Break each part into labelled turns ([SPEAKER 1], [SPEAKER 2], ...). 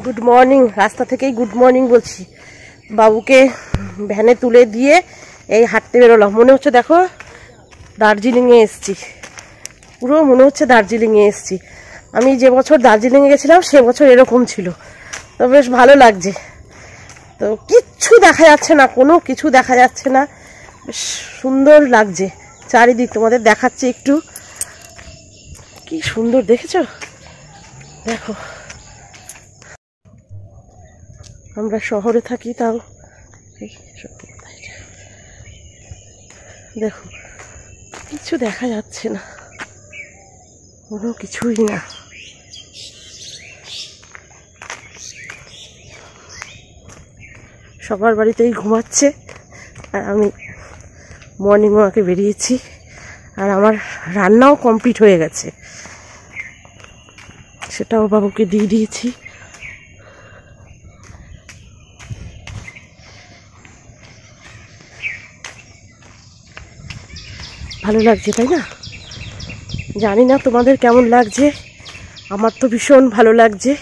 [SPEAKER 1] Good morning, রাস্তা থেকেই good morning বলছি। বাবুকে ভ্যানে তুলে দিয়ে এই হাঁটতে বেরোলাম। মনে হচ্ছে দেখো দার্জিলিংয়ে এসছি, পুরো মনে হচ্ছে দার্জিলিংয়ে এসছি। আমি যে বছর দার্জিলিংয়ে গেছিলাম সে বছর এরকম ছিল। তো বেশ ভালো লাগছে। তো কিচ্ছু দেখা যাচ্ছে না, কোনো কিছু দেখা যাচ্ছে না, বেশ সুন্দর লাগছে চারিদিক। তোমাদের দেখাচ্ছে একটু, কি সুন্দর দেখেছো? দেখো আমরা শহরে থাকি, তাও দেখো কিছু দেখা যাচ্ছে না, কোনো কিছুই না। সবার বাড়িতেই ঘুমাচ্ছে আর আমি মর্নিং ওয়াকে বেরিয়েছি। আর আমার রান্নাও কমপ্লিট হয়ে গেছে, সেটাও বাবুকে দিয়ে দিয়েছি। ভালো লাগছে তাই না? জানি না তোমাদের কেমন লাগছে, আমার তো ভীষণ ভালো লাগছে।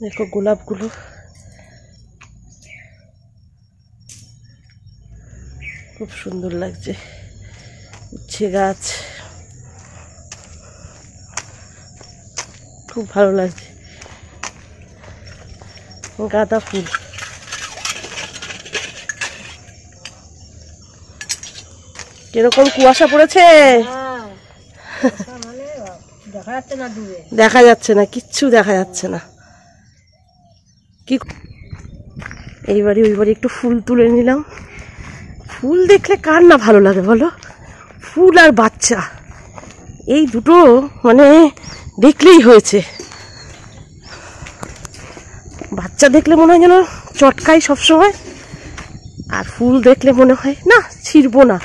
[SPEAKER 1] দেখো গোলাপগুলো খুব সুন্দর লাগছে, উচ্ছে গাছ খুব ভালো লাগছে, গাঁদা ফুল। কিরকম কুয়াশা পড়েছে, দেখা যাচ্ছে না, কিচ্ছু দেখা যাচ্ছে না। কি এইবারে ওইবারে একটু ফুল তুলে নিলাম। ফুল দেখলে কার না ভালো লাগে বলো? ফুল আর বাচ্চা এই দুটো মানে দেখলেই হয়েছে। বাচ্চা দেখলে মনে হয় যেন চটকাই সবসময়, আর ফুল দেখলে মনে হয় না ছিড়বো না,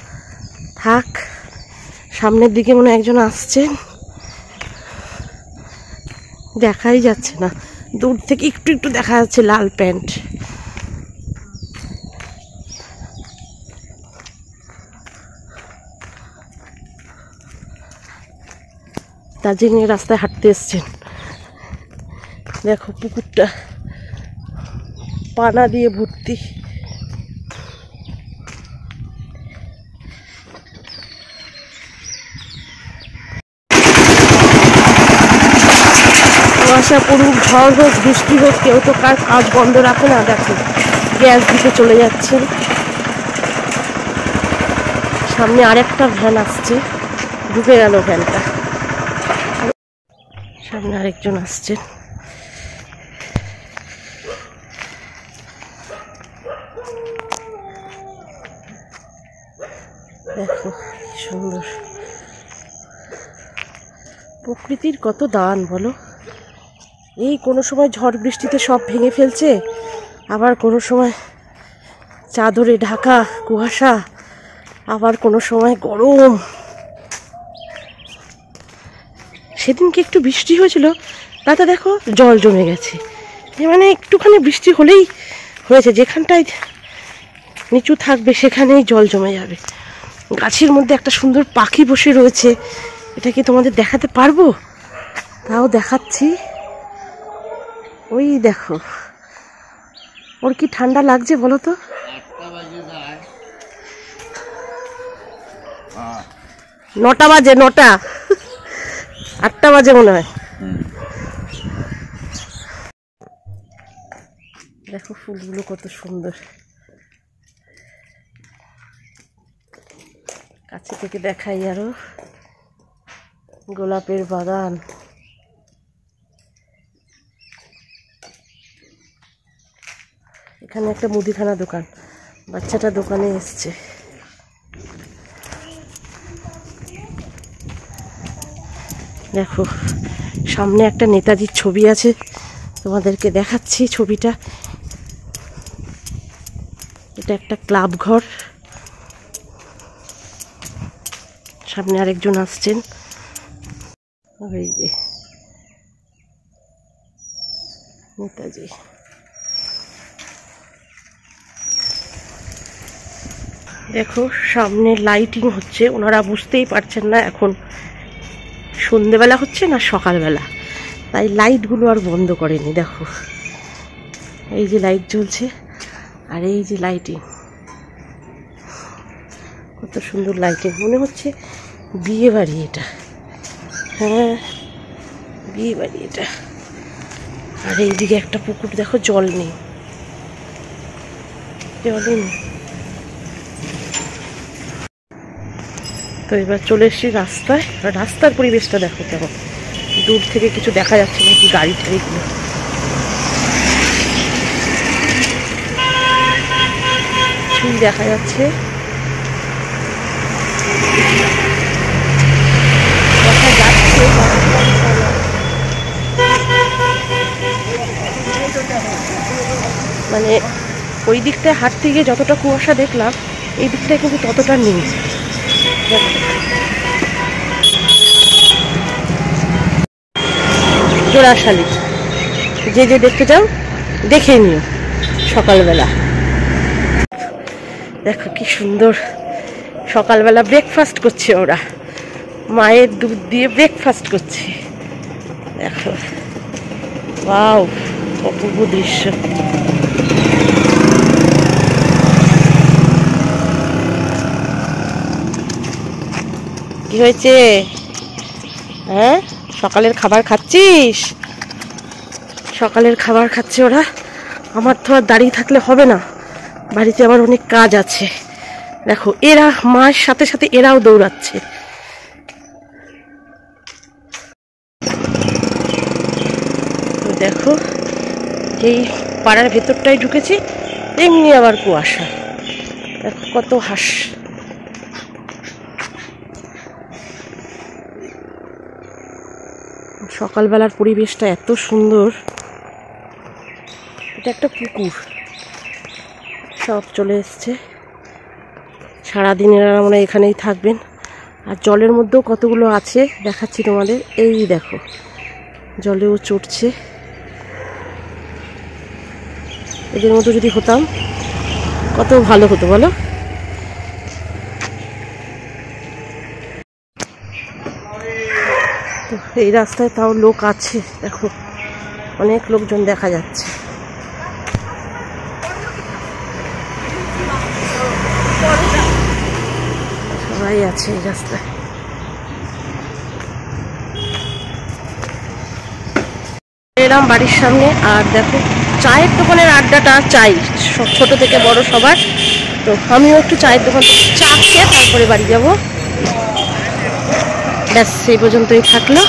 [SPEAKER 1] থাক। সামনের দিকে মনে হয় একজন আসছেন, দেখাই যাচ্ছে না, দূর থেকে একটু একটু দেখা যাচ্ছে লাল প্যান্ট। দার্জিলিং রাস্তায় হাঁটতে এসছেন। দেখো পুকুরটা পানা দিয়ে ভর্তি। কুয়াশা পড়ুক, ঝড় হোক, বৃষ্টি হোক, কেউ তো কার কাজ বন্ধ রাখে না। দেখো গ্যাস দিতে চলে যাচ্ছে, সামনে আরেকটা ভ্যান আসছে, ঢুকে গেল ভ্যানটা, সামনে আরেকজন আসছে। দেখো কি সুন্দর, প্রকৃতির কত দান বলো। এই কোনো সময় ঝড় বৃষ্টিতে সব ভেঙে ফেলছে, আবার কোনো সময় চাদরে ঢাকা কুয়াশা, আবার কোনো সময় গরম। সেদিনকে একটু বৃষ্টি হয়েছিল, তাতে দেখো জল জমে গেছে। মানে একটুখানি বৃষ্টি হলেই হয়েছে, যেখানটায় নিচু থাকবে সেখানেই জল জমে যাবে। গাছের মধ্যে একটা সুন্দর পাখি বসে রয়েছে, এটা কি তোমাদের দেখাতে পারবো? তাও দেখাচ্ছি। ওই দেখো, ওর কি ঠান্ডা লাগছে বলো তো? 9টা বাজে, 9টা 8টা বাজে মনে হয়। দেখো ফুলগুলো কত সুন্দর, কাছে থেকে দেখাই আরো। গোলাপের বাগান, এখানে একটা মুদিখানা দোকান, বাচ্চাটা দোকানে এসছে। দেখো সামনে একটা নেতাজির ছবি আছে, তোমাদেরকে দেখাচ্ছি ছবিটা। এটা একটা ক্লাব ঘর, সামনে আরেকজন আসছেন। ওই যে নেতাজি। দেখো সামনে লাইটিং হচ্ছে, ওনারা বুঝতেই পারছেন না এখন সন্ধেবেলা হচ্ছে না সকালবেলা, তাই লাইটগুলো আর বন্ধ করেনি। দেখো এই যে লাইট জ্বলছে আর এই যে লাইটিং, কত সুন্দর লাইটিং, মনে হচ্ছে বিয়ে বাড়ি এটা। হ্যাঁ বিয়ে বাড়ি এটা। আর এইদিকে একটা পুকুর, দেখো জল নেই, জলই নেই। তো এবার চলে এসেছি রাস্তায়। রাস্তার পরিবেশটা দেখো কেমন, দূর থেকে কিছু দেখা যাচ্ছে না, কি গাড়ি টাড়িগুলো। কিছুই দেখা যাচ্ছে, দেখা যাচ্ছে মানে ওই দিকটায় হাঁটতে গিয়ে যতটা কুয়াশা দেখলাম এই দিকটায় কিন্তু ততটা নেই। জোড়াশালি যে যে দেখতে চাও দেখে নিও সকালবেলা। দেখো কি সুন্দর, সকালবেলা ব্রেকফাস্ট করছে ওরা, মায়ের দুধ দিয়ে ব্রেকফাস্ট করছে। দেখো ওয়াও, অপূর্ব দৃশ্য। কি হয়েছে? হ্যাঁ সকালের খাবার খাচ্ছিস? সকালের খাবার খাচ্ছে ওরা। আমার তো আর দাঁড়িয়ে থাকলে হবে না, বাড়িতে আবার অনেক কাজ আছে। দেখো এরা মায়ের সাথে সাথে এরাও দৌড়াচ্ছে। দেখো এই পাড়ার ভেতরটাই ঢুকেছি, এমনি আবার কুয়াশা। দেখো কত হাঁস। সকালবেলার পরিবেশটা এত সুন্দর। এটা একটা পুকুর, সব চলে এসছে। সারাদিন এরা মনে হয় এখানেই থাকবেন। আর জলের মধ্যেও কতগুলো আছে দেখাচ্ছি তোমাদের। এই দেখো জলেও চড়ছে। এদের মতো যদি হতাম কত ভালো হতো বলো। তো এই রাস্তায় তাও লোক আছে, দেখো অনেক লোকজন দেখা যাচ্ছে। সবাই আছে এই রাস্তায়। এলাম বাড়ির সামনে, আর দেখো চায়ের দোকানের আড্ডাটা চাই ছোট থেকে বড় সবার। তো আমিও একটু চায়ের দোকান থেকে চা খেয়ে তারপরে বাড়ি যাব। ব্যাস সেই পর্যন্তই থাকলো।